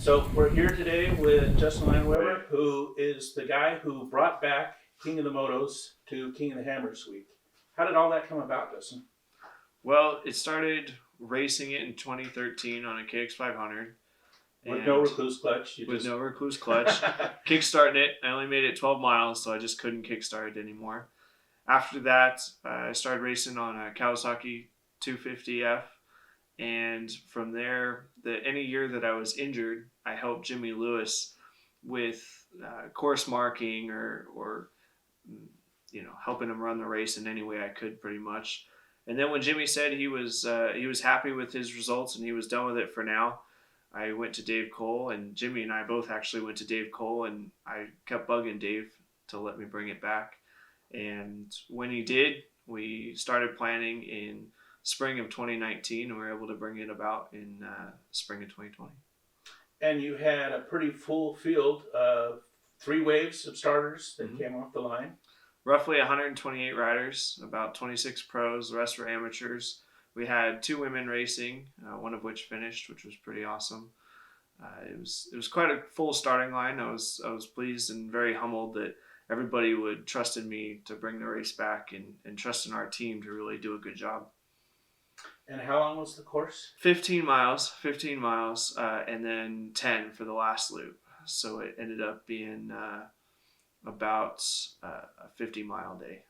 So we're here today with Justin Leineweber, who is the guy who brought back King of the Motos to King of the Hammers Week. How did all that come about, Justin? Well, it started racing it in 2013 on a KX500. With no recluse clutch. No recluse clutch. Kickstarting it. I only made it 12 miles, so I just couldn't kickstart it anymore. After that, I started racing on a Kawasaki 250F. And from there, any year that I was injured, I helped Jimmy Lewis with course marking or helping him run the race in any way I could, pretty much. And then when Jimmy said he was happy with his results and he was done with it for now, I went to Dave Cole, and Jimmy and I both actually went to Dave Cole, and I kept bugging Dave to let me bring it back. And when he did, we started planning in spring of 2019, and we were able to bring it about in spring of 2020. And you had a pretty full field of 3 waves of starters that came off the line. Roughly 128 riders, about 26 pros, the rest were amateurs. We had 2 women racing, one of which finished, which was pretty awesome. It was quite a full starting line. I was pleased and very humbled that everybody would trust in me to bring the race back and trust in our team to really do a good job. And how long was the course? 15 miles, and then 10 for the last loop. So it ended up being about a 50-mile day.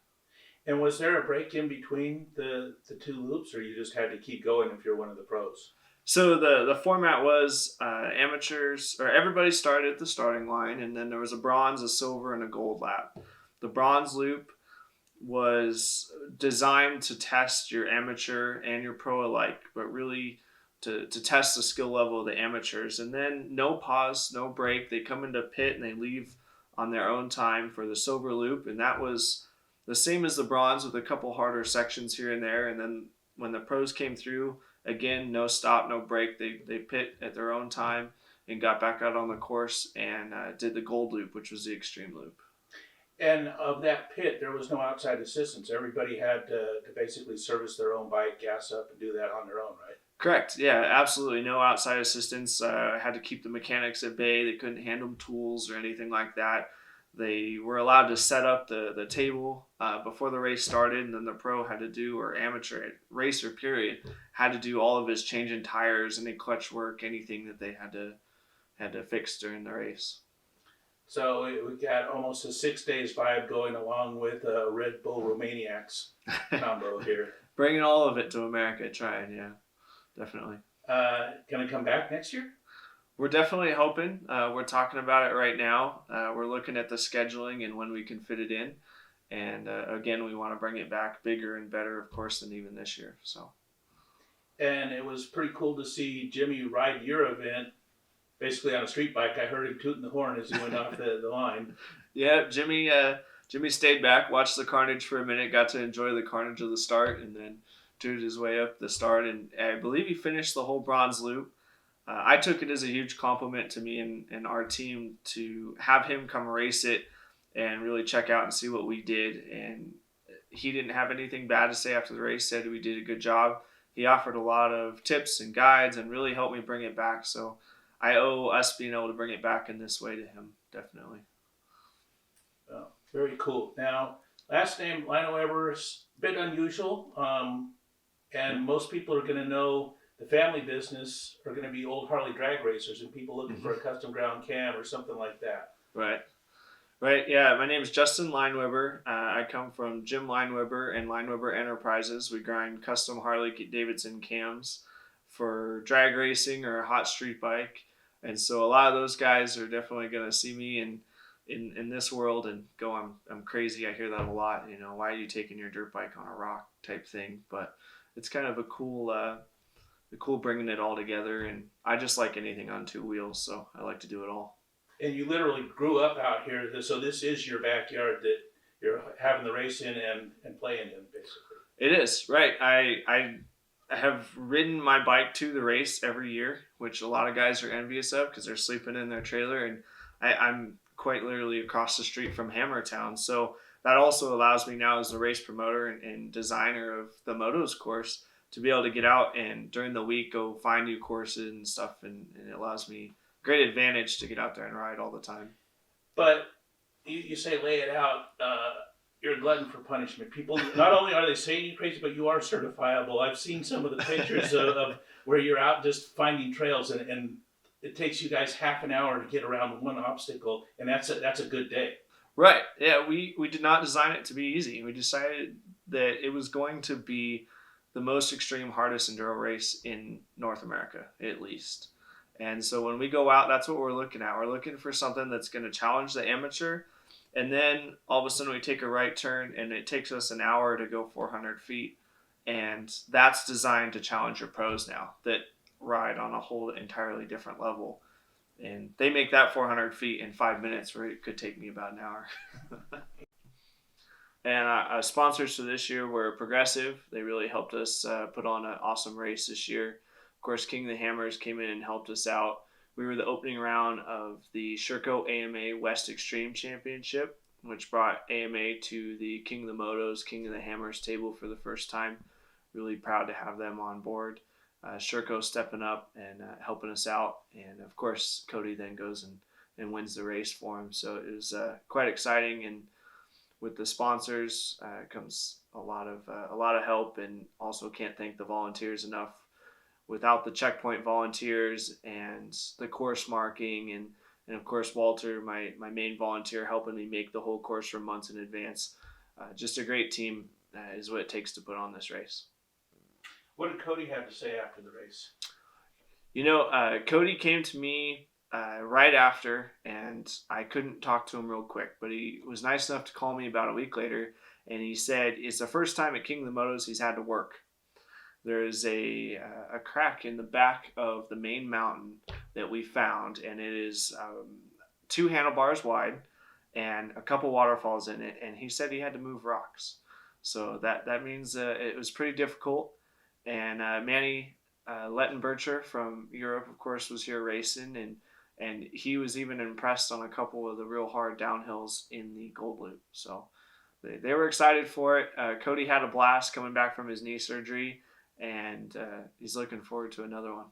And was there a break in between the 2 loops, or you just had to keep going if you're one of the pros? So the format was amateurs, or everybody started at the starting line, and then there was a bronze, a silver, and a gold lap. The bronze loop was designed to test your amateur and your pro alike, but really to test the skill level of the amateurs. And then no pause, no break. They come into pit and they leave on their own time for the silver loop, and that was the same as the bronze with a couple harder sections here and there. And then when the pros came through, again, no stop, no break. They pit at their own time and got back out on the course and did the gold loop, which was the extreme loop. And of that pit, there was no outside assistance. Everybody had to basically service their own bike, gas up, and do that on their own, right? Correct. Yeah, absolutely. No outside assistance. I had to keep the mechanics at bay. They couldn't handle tools or anything like that. They were allowed to set up the table before the race started, and then the pro had to do, or amateur racer period, had to do all of his changing tires, any clutch work, anything that they had to fix during the race. So we got almost a 6 days vibe going along with a Red Bull Romaniacs combo here. Bringing all of it to America, trying, yeah, definitely. Going to come back next year? We're definitely hoping. We're talking about it right now. We're looking at the scheduling and when we can fit it in. And again, we want to bring it back bigger and better, of course, than even this year. So. And it was pretty cool to see Jimmy ride your event basically on a street bike. I heard him tooting the horn as he went off the line. Yeah, Jimmy stayed back, watched the carnage for a minute, got to enjoy the carnage of the start, and then tooted his way up the start. And I believe he finished the whole bronze loop. I took it as a huge compliment to me and our team to have him come race it and really check out and see what we did. And he didn't have anything bad to say after the race, said we did a good job. He offered a lot of tips and guides and really helped me bring it back. So I owe us being able to bring it back in this way to him, definitely. Well, very cool. Now, last name Leineweber is a bit unusual, and most people are going to know the family business are going to be old Harley drag racers and people looking for a custom ground cam or something like that. Right. Yeah, my name is Justin Leineweber. I come from Jim Leineweber and Leineweber Enterprises. We grind custom Harley Davidson cams for drag racing or a hot street bike. And so a lot of those guys are definitely going to see me in this world and go, I'm crazy. I hear that a lot. You know, why are you taking your dirt bike on a rock type thing? But it's kind of a cool bringing it all together. And I just like anything on 2 wheels, so I like to do it all. And you literally grew up out here, so this is your backyard that you're having the race in and playing in, basically. It is, right. I have ridden my bike to the race every year, which a lot of guys are envious of because they're sleeping in their trailer. And I'm quite literally across the street from Hammertown. So that also allows me now as the race promoter and designer of the Motos course to be able to get out and during the week go find new courses and stuff. And it allows me great advantage to get out there and ride all the time. But you say lay it out. You're a glutton for punishment. People, not only are they saying you crazy, but you are certifiable. I've seen some of the pictures of where you're out just finding trails, and it takes you guys half an hour to get around one obstacle, and that's a good day. Right. Yeah, we did not design it to be easy. We decided that it was going to be the most extreme, hardest enduro race in North America, at least. And so when we go out, that's what we're looking at. We're looking for something that's going to challenge the amateur. And then all of a sudden we take a right turn and it takes us an hour to go 400 feet. And that's designed to challenge your pros now that ride on a whole entirely different level. And they make that 400 feet in 5 minutes where it could take me about an hour. And sponsors for this year were Progressive. They really helped us put on an awesome race this year. Of course, King of the Hammers came in and helped us out. We were the opening round of the Sherco AMA West Extreme Championship, which brought AMA to the King of the Motos, King of the Hammers table for the first time. Really proud to have them on board. Sherco stepping up and helping us out. And of course, Cody then goes and wins the race for him. So it was quite exciting. And with the sponsors comes a lot of help, and also can't thank the volunteers enough. Without the checkpoint volunteers and the course marking and of course Walter, my main volunteer, helping me make the whole course for months in advance. Just a great team is what it takes to put on this race. What did Cody have to say after the race? Cody came to me right after, and I couldn't talk to him real quick, but he was nice enough to call me about a week later, and he said it's the first time at King of the Motos he's had to work. There is a crack in the back of the main mountain that we found, and it is 2 handlebars wide and a couple waterfalls in it, and he said he had to move rocks. So that means it was pretty difficult. And Manny Lettenbercher from Europe, of course, was here racing, and he was even impressed on a couple of the real hard downhills in the Gold Loop. So they were excited for it. Cody had a blast coming back from his knee surgery, and he's looking forward to another one.